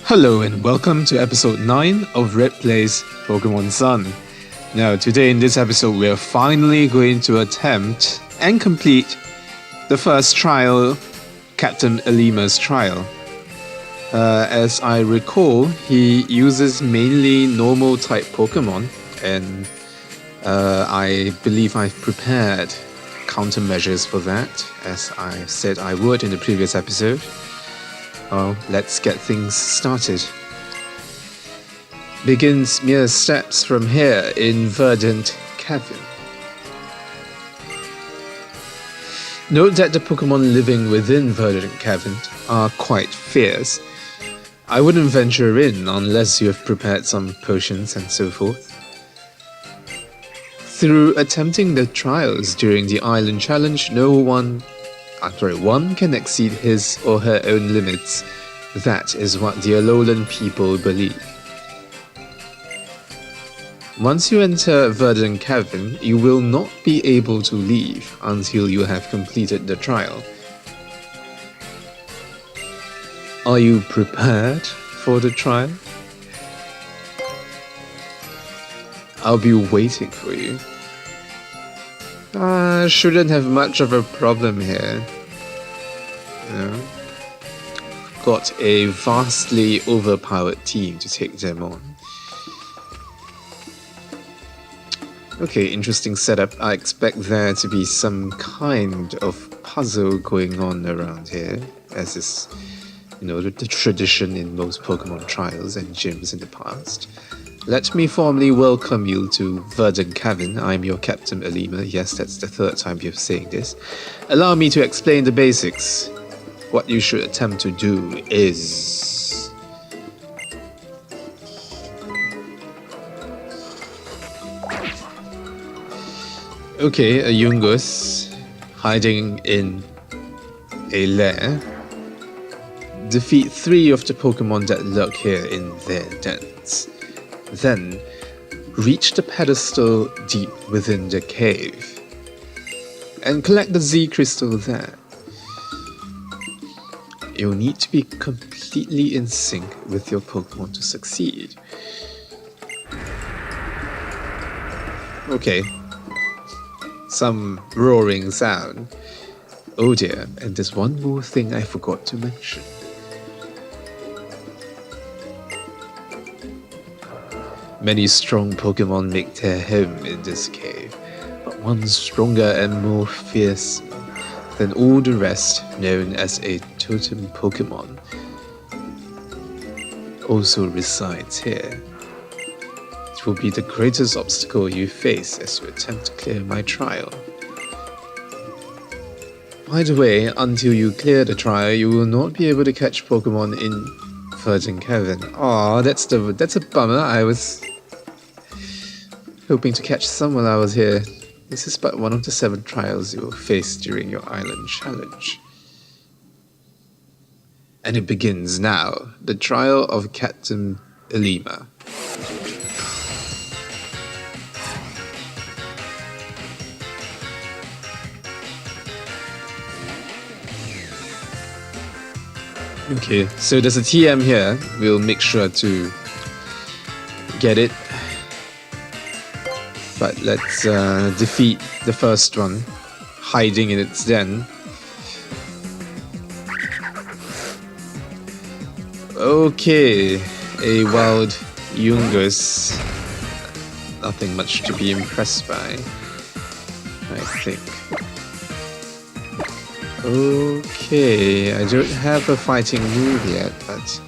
Hello and welcome to episode 9 of Red Plays Pokemon Sun. Now today in this episode we are finally going to attempt and complete the first trial, Captain Ilima's trial. As I recall, he uses mainly normal type Pokemon, and I believe I've prepared countermeasures for that, as I said I would in the previous episode. Well, let's get things started. Begins mere steps from here in Verdant Cavern. Note that the Pokemon living within Verdant Cavern are quite fierce. I wouldn't venture in unless you have prepared some potions and so forth. Through attempting the trials during the Island Challenge, one can exceed his or her own limits. That is what the Alolan people believe. Once you enter Verdant Cavern, you will not be able to leave until you have completed the trial. Are you prepared for the trial? I'll be waiting for you. Shouldn't have much of a problem here. Got a vastly overpowered team to take them on. Okay, interesting setup. I expect there to be some kind of puzzle going on around here, as is, the tradition in most Pokemon trials and gyms in the past. Let me formally welcome you to Verdant Cavern. I'm your Captain Ilima. Yes, that's the third time you're saying this. Allow me to explain the basics. What you should attempt to do is... Okay, a Yungoos hiding in a lair. Defeat 3 of the Pokemon that lurk here in their dens. Then, reach the pedestal deep within the cave, and collect the Z crystal there. You'll need to be completely in sync with your Pokemon to succeed. Okay. Some roaring sound. Oh dear, and there's one more thing I forgot to mention. Many strong Pokemon make their home in this cave, but one stronger and more fierce than all the rest, known as a totem Pokemon, also resides here. It will be the greatest obstacle you face as you attempt to clear my trial. By the way, until you clear the trial, you will not be able to catch Pokemon in Verdant Cavern. Aw, that's a bummer. I was hoping to catch some while I was here. This is but one of the 7 trials you will face during your Island Challenge. And it begins now, the trial of Captain Ilima. Okay, so there's a TM here. We'll make sure to get it. But let's defeat the first one, hiding in its den. Okay, a wild Yungoos. Nothing much to be impressed by, I think. Okay, I don't have a fighting move yet, but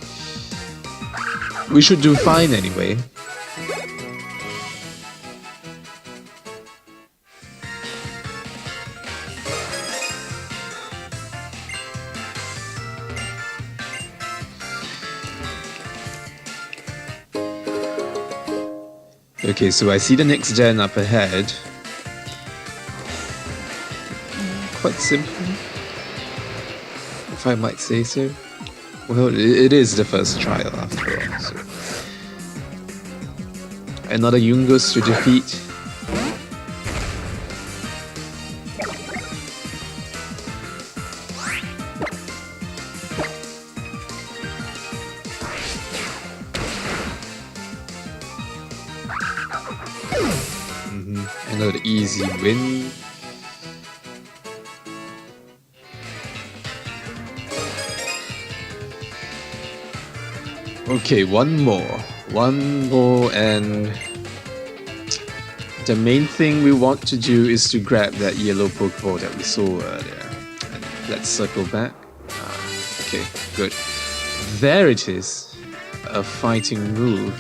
we should do fine anyway. Okay, so I see the next gen up ahead. Quite simple, if I might say so. Well, it is the first trial after all, so. Another Yungoos to defeat. Another easy win. Okay, one more, and the main thing we want to do is to grab that yellow Pokeball that we saw earlier. And let's circle back. Okay, good. There it is. A fighting move.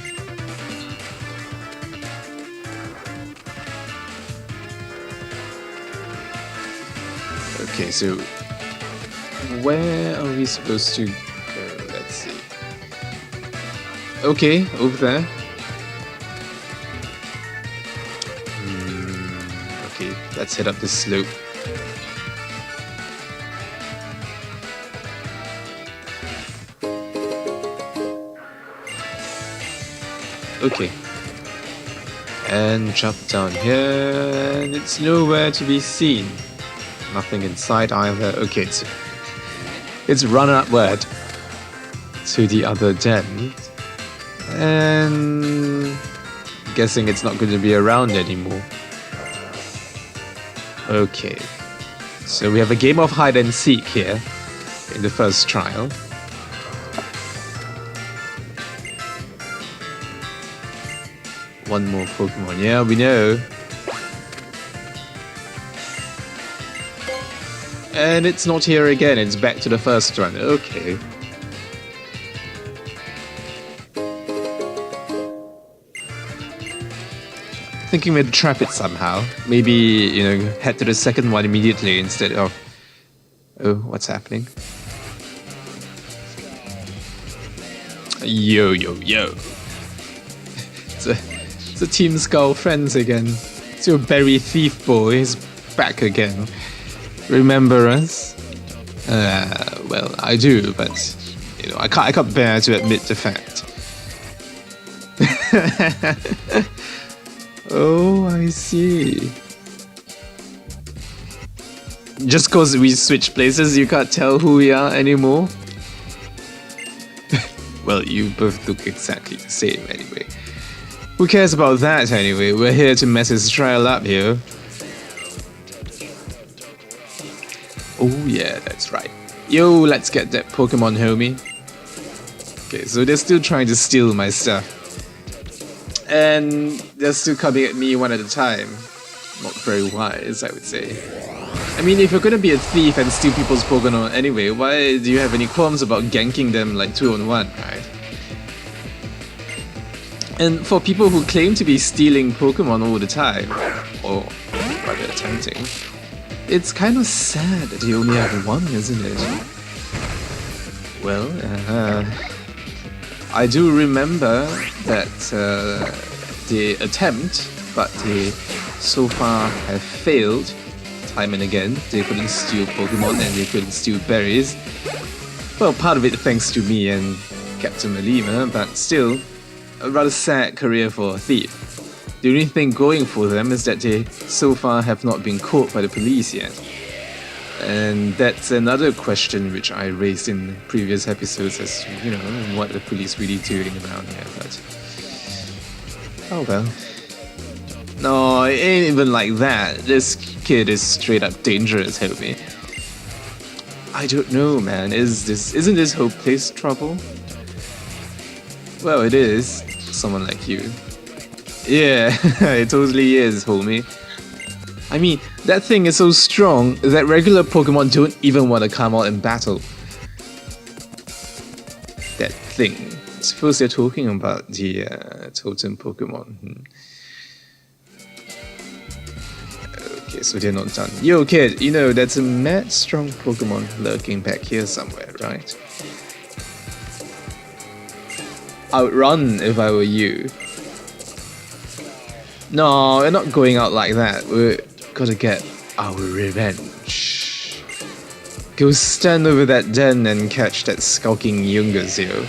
Okay, so where are we supposed to go? Let's see. Okay, over there. Okay, let's head up this slope. Okay. And jump down here, and it's nowhere to be seen. Nothing inside either. Okay, it's run upward to the other den. And guessing it's not going to be around anymore. Okay. So we have a game of hide and seek here in the first trial. One more Pokemon. Yeah, we know. And it's not here again. It's back to the first run. Okay. Thinking we'd trap it somehow. Maybe, you know, head to the second one immediately instead of... Oh, what's happening? Yo, yo, yo. It's a Team Skull friends again. It's your berry thief boy. He's back again. Remember us? Well, I do, but you know, I can't bear to admit the fact. Oh, I see. Just cause we switch places, you can't tell who we are anymore? Well, you both look exactly the same anyway. Who cares about that anyway? We're here to mess his trial up here. Oh yeah, that's right. Yo, let's get that Pokemon, homie. Okay, so they're still trying to steal my stuff. And they're still coming at me one at a time. Not very wise, I would say. I mean, if you're gonna be a thief and steal people's Pokemon anyway, why do you have any qualms about ganking them like 2-on-1, right? And for people who claim to be stealing Pokemon all the time, or rather attempting, it's kind of sad that you only have one, isn't it? Well, I do remember that they attempt, but they so far have failed time and again. They couldn't steal Pokemon and they couldn't steal berries. Well, part of it thanks to me and Captain Ilima, but still, a rather sad career for a thief. The only thing going for them is that they so far have not been caught by the police yet. And that's another question which I raised in previous episodes as to, you know, what the police really doing around here, but... Oh well. No, it ain't even like that. This kid is straight up dangerous, homie. I don't know, man. Isn't this whole place trouble? Well, it is. Someone like you. Yeah, it totally is, homie. I mean, that thing is so strong that regular Pokemon don't even want to come out and battle. That thing. I suppose they're talking about the totem Pokemon. Okay, so they're not done. Yo, kid, you know, that's a mad strong Pokemon lurking back here somewhere, right? I would run if I were you. No, we're not going out like that. We're gotta get our revenge. Go stand over that den and catch that skulking Yungazio.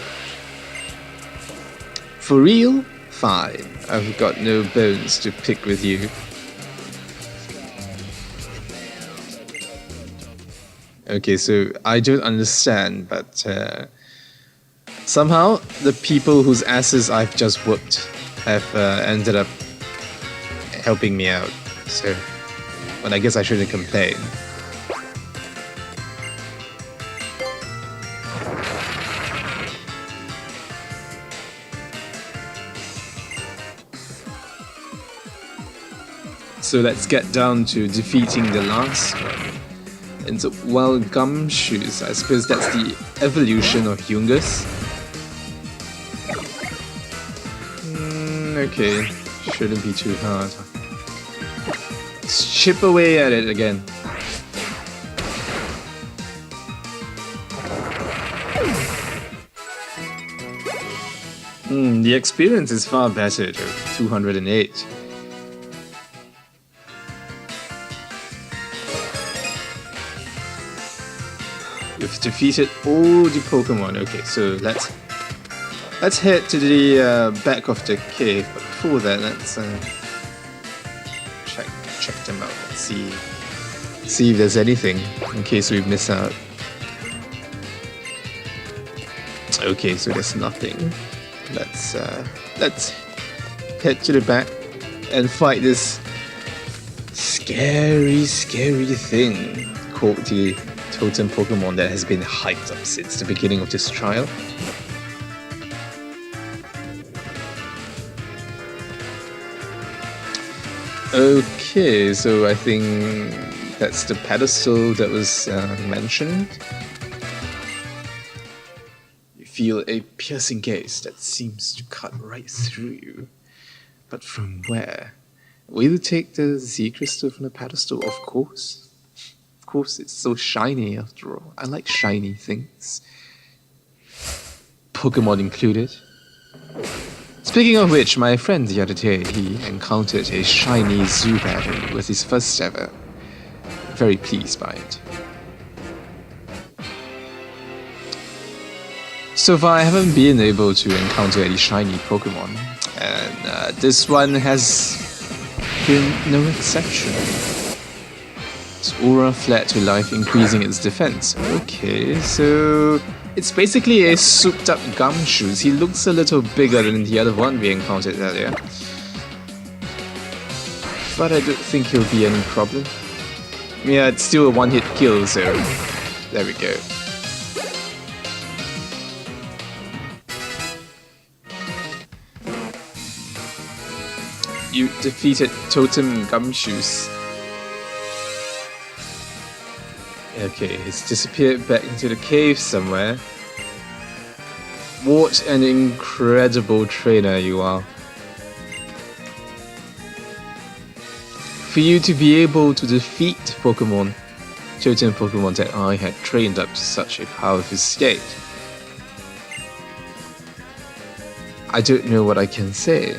For real? Fine. I've got no bones to pick with you. Okay, so I don't understand, but somehow the people whose asses I've just whooped have ended up helping me out. So, well, I guess I shouldn't complain. So let's get down to defeating the last one. And so, well, Gumshoes, I suppose that's the evolution of Yungus. Okay, shouldn't be too hard. Let's chip away at it again. The experience is far better though, 208. We've defeated all the Pokemon. Okay, so let's head to the back of the cave. But before that, let's check them out. Let's see if there's anything in case we miss out. Okay, so there's nothing. Let's head to the back and fight this scary thing called the Totem Pokemon that has been hyped up since the beginning of this trial. Okay, so I think that's the pedestal that was mentioned. You feel a piercing gaze that seems to cut right through you. But from where? Will you take the Z crystal from the pedestal? Of course. Of course, it's so shiny after all. I like shiny things. Pokemon included. Speaking of which, my friend the other day, he encountered a shiny Zubat with his first ever. Very pleased by it. So far, I haven't been able to encounter any shiny Pokemon, and this one has been no exception. Its aura fled to life, increasing its defense. Okay, so it's basically a souped up Gumshoes. He looks a little bigger than the other one we encountered earlier. But I don't think he'll be any problem. Yeah, it's still a one-hit kill, so there we go. You defeated Totem Gumshoes. Okay, he's disappeared back into the cave somewhere. What an incredible trainer you are. For you to be able to defeat Pokemon, Totem Pokemon that I had trained up to such a powerful state, I don't know what I can say.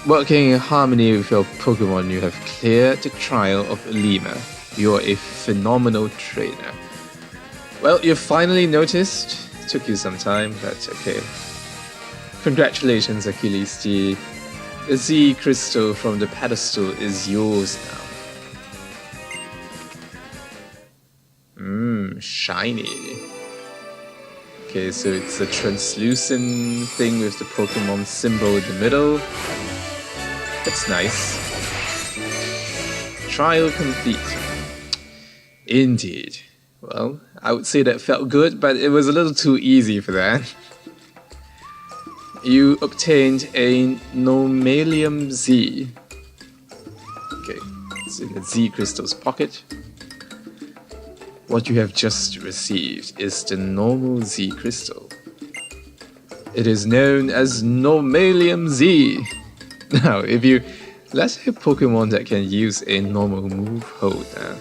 Working in harmony with your Pokemon, you have cleared the trial of Ilima. You are a phenomenal trainer. Well, you finally noticed. It took you some time, but okay. Congratulations, Achilles. The Z crystal from the pedestal is yours now. Shiny. Okay, so it's a translucent thing with the Pokemon symbol in the middle. That's nice. Trial complete. Indeed. Well, I would say that felt good, but it was a little too easy for that. You obtained a Normalium Z. Okay, it's in the Z crystal's pocket. What you have just received is the normal Z crystal. It is known as Normalium Z. Now, if you let a Pokemon that can use a normal move hold down,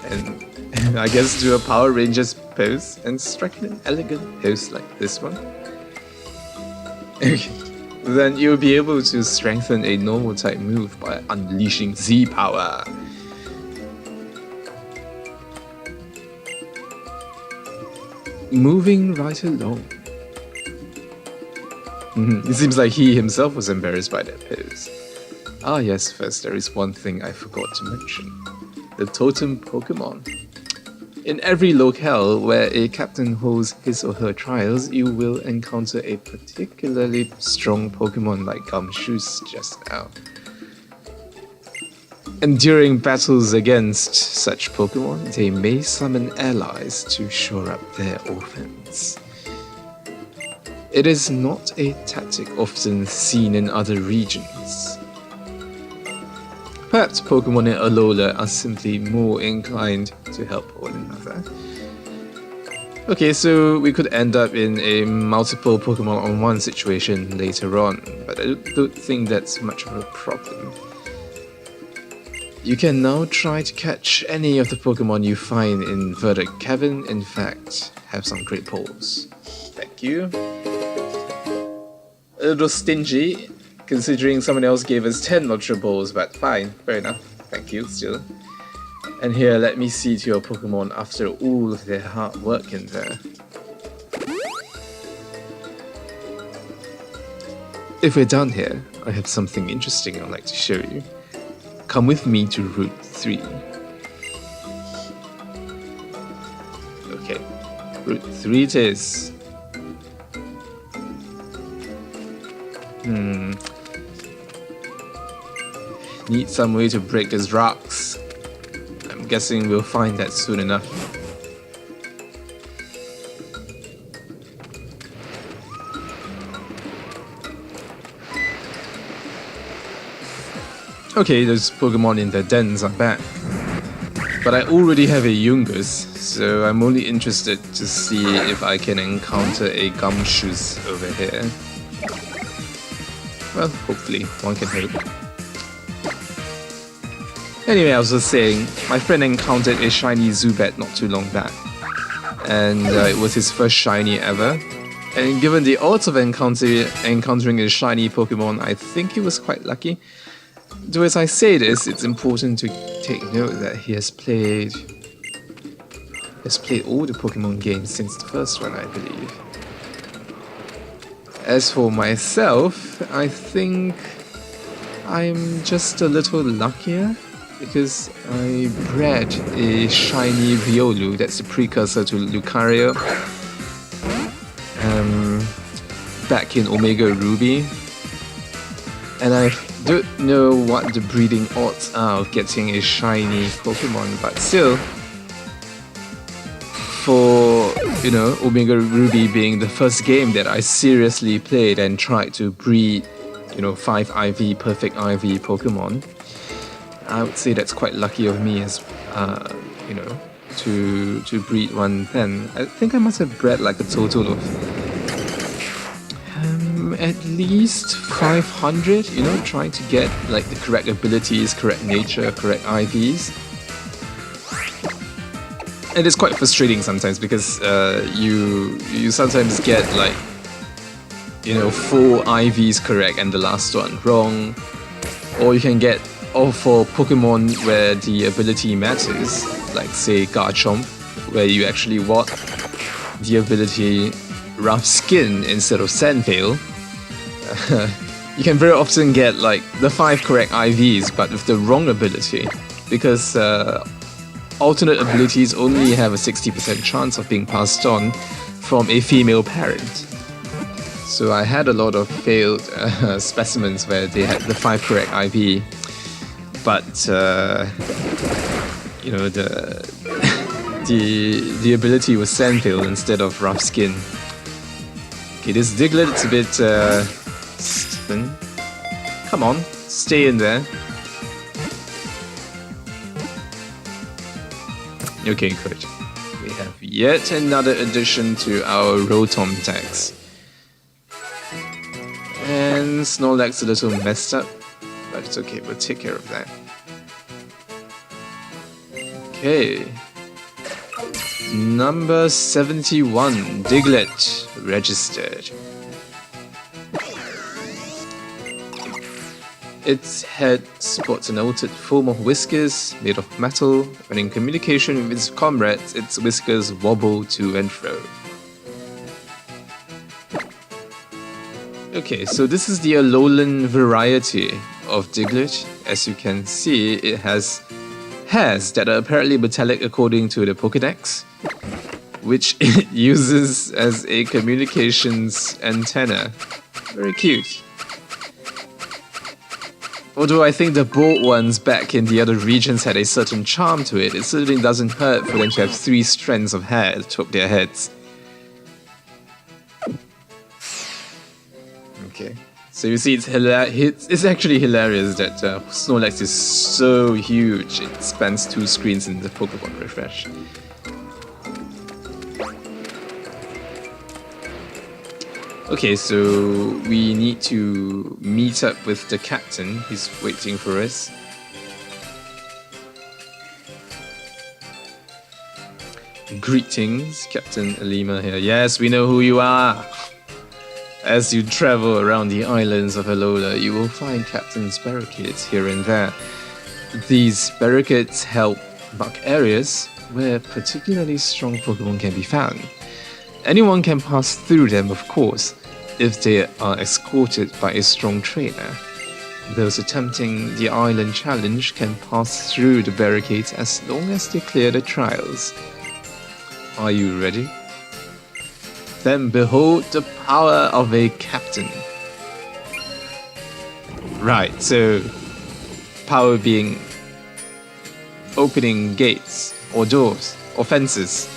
and I guess do a Power Rangers pose and strike an elegant pose like this one, okay, then you'll be able to strengthen a normal type move by unleashing Z power. Moving right along. It seems like he himself was embarrassed by that pose. Ah yes, first there is one thing I forgot to mention. The Totem Pokemon. In every locale where a captain holds his or her trials, you will encounter a particularly strong Pokemon like Gumshoos just now. And during battles against such Pokemon, they may summon allies to shore up their offense. It is not a tactic often seen in other regions. Perhaps Pokemon in Alola are simply more inclined to help one another. Okay, so we could end up in a multiple Pokemon on one situation later on, but I don't think that's much of a problem. You can now try to catch any of the Pokemon you find in Verdict Cavern. In fact, have some great pulls. Thank you. A little stingy, considering someone else gave us 10 Ultra Balls, but fine, fair enough. Thank you, still. And here, let me see to your Pokemon after all of their hard work in there. If we're done here, I have something interesting I'd like to show you. Come with me to Route 3. Okay, Route 3 it is. Need some way to break these rocks. I'm guessing we'll find that soon enough. Okay, those Pokemon in their dens are back. But I already have a Yungus, so I'm only interested to see if I can encounter a Gumshoos over here. Well, hopefully, one can hope. Anyway, I was just saying, my friend encountered a shiny Zubat not too long back. And it was his first shiny ever. And given the odds of encountering a shiny Pokemon, I think he was quite lucky. Though as I say this, it's important to take note that he has played all the Pokemon games since the first one, I believe. As for myself, I think I'm just a little luckier because I bred a shiny Riolu, that's the precursor to Lucario, back in Omega Ruby. And I don't know what the breeding odds are of getting a shiny Pokemon, but still, for, you know, Omega Ruby being the first game that I seriously played and tried to breed, you know, 5 IV, perfect IV Pokemon, I would say that's quite lucky of me as, you know, to breed one then. I think I must have bred like a total of at least 500, you know, trying to get like the correct abilities, correct nature, correct IVs. And it's quite frustrating sometimes because you sometimes get like, you know, 4 IVs correct and the last one wrong, or you can get all 4 Pokemon where the ability matters, like say Garchomp, where you actually want the ability Rough Skin instead of Sandveil. You can very often get like the 5 correct IVs but with the wrong ability, because alternate abilities only have a 60% chance of being passed on from a female parent. So I had a lot of failed specimens where they had the 5 correct IV, but you know, the ability was Sandveil instead of Rough Skin. Okay, this Diglett, it's a bit stiffen. Come on, stay in there. Okay, good. We have yet another addition to our Rotom tags. And Snorlax's a little messed up, but it's okay, we'll take care of that. Okay. Number 71, Diglett, registered. Its head sports an altered form of whiskers made of metal. When in communication with its comrades, its whiskers wobble to and fro. Okay, so this is the Alolan variety of Diglett. As you can see, it has hairs that are apparently metallic according to the Pokédex, which it uses as a communications antenna. Very cute. Although I think the bald ones back in the other regions had a certain charm to it, it certainly doesn't hurt for them to have 3 strands of hair atop their heads. Okay, so you see it's actually hilarious that Snorlax is so huge, it spans 2 screens in the Pokemon refresh. Okay, so we need to meet up with the captain. He's waiting for us. Greetings, Captain Ilima here. Yes, we know who you are. As you travel around the islands of Alola, you will find Captain's barricades here and there. These barricades help mark areas where particularly strong Pokemon can be found. Anyone can pass through them, of course, if they are escorted by a strong trainer. Those attempting the island challenge can pass through the barricades as long as they clear the trials. Are you ready? Then behold the power of a captain. Right, so power being opening gates or doors or fences,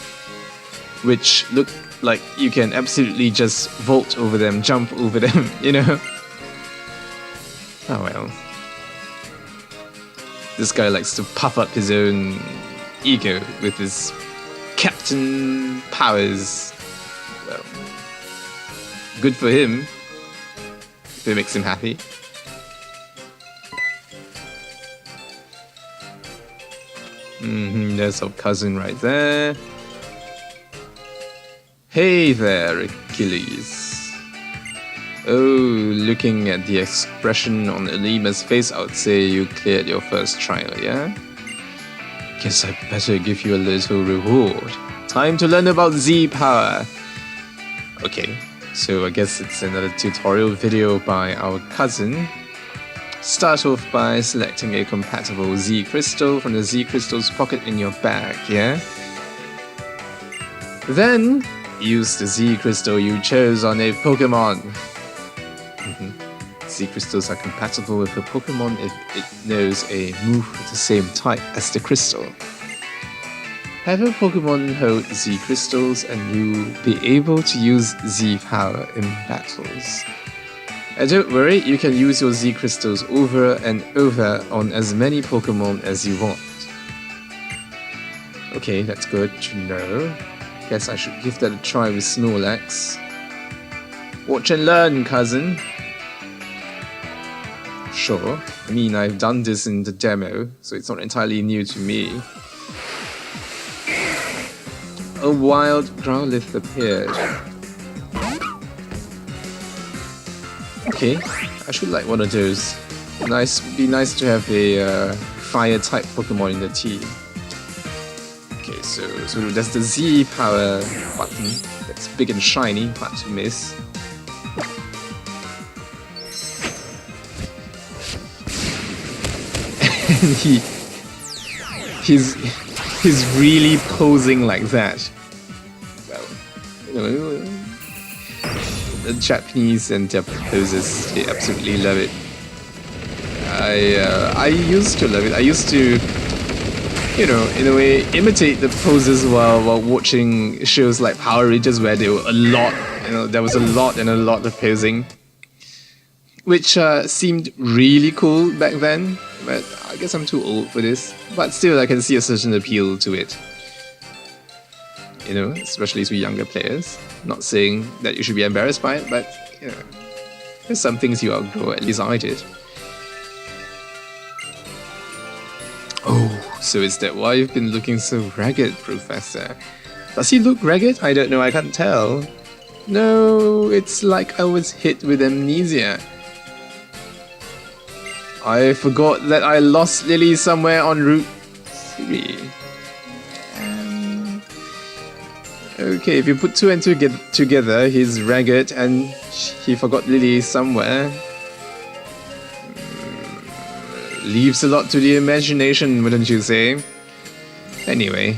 which look like you can absolutely just vault over them, jump over them, you know? Oh well. This guy likes to puff up his own ego with his captain powers. Well, good for him, if it makes him happy. There's our cousin right there. Hey there, Achilles. Oh, looking at the expression on Ilima's face, I would say you cleared your first trial, yeah? Guess I better give you a little reward. Time to learn about Z-Power. Okay, so I guess it's another tutorial video by our cousin. Start off by selecting a compatible Z crystal from the Z crystal's pocket in your bag, yeah? Then use the Z crystal you chose on a Pokemon. Z crystals are compatible with a Pokemon if it knows a move with the same type as the crystal. Have a Pokemon hold Z crystals and you'll be able to use Z power in battles. And don't worry, you can use your Z crystals over and over on as many Pokemon as you want. Okay, that's good to know. Guess I should give that a try with Snorlax. Watch and learn, cousin. Sure, I mean I've done this in the demo, so it's not entirely new to me. A wild Growlithe appeared. Okay, I should like one of those. Be nice to have a fire type Pokemon in the team. Okay, so that's the Z power button. That's big and shiny, hard to miss. And he's really posing like that. Well, you know, the Japanese and their poses, they absolutely love it. I used to love it. I used to, you know, in a way, imitate the poses while watching shows like Power Rangers, where there were a lot, you know, there was a lot of posing, which seemed really cool back then. But I guess I'm too old for this. But still, I can see a certain appeal to it. You know, especially to younger players. Not saying that you should be embarrassed by it, but you know, there's some things you outgrow. At least I did. Oh, so is that why you've been looking so ragged, Professor? Does he look ragged? I don't know. I can't tell. No, it's like I was hit with amnesia. I forgot that I lost Lily somewhere en route 3. Okay, if you put 2 and 2 together, he's ragged and he forgot Lily somewhere. leaves a lot to the imagination, wouldn't you say? Anyway.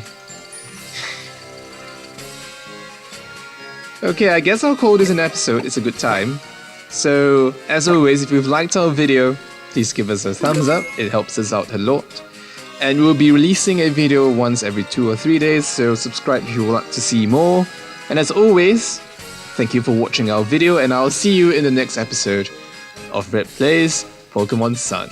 Okay, I guess I'll call this an episode. It's a good time. So, as always, if you've liked our video, please give us a thumbs up. It helps us out a lot. And we'll be releasing a video once every 2 or 3 days, so subscribe if you would like to see more. And as always, thank you for watching our video, and I'll see you in the next episode of Red Plays Pokemon Sun.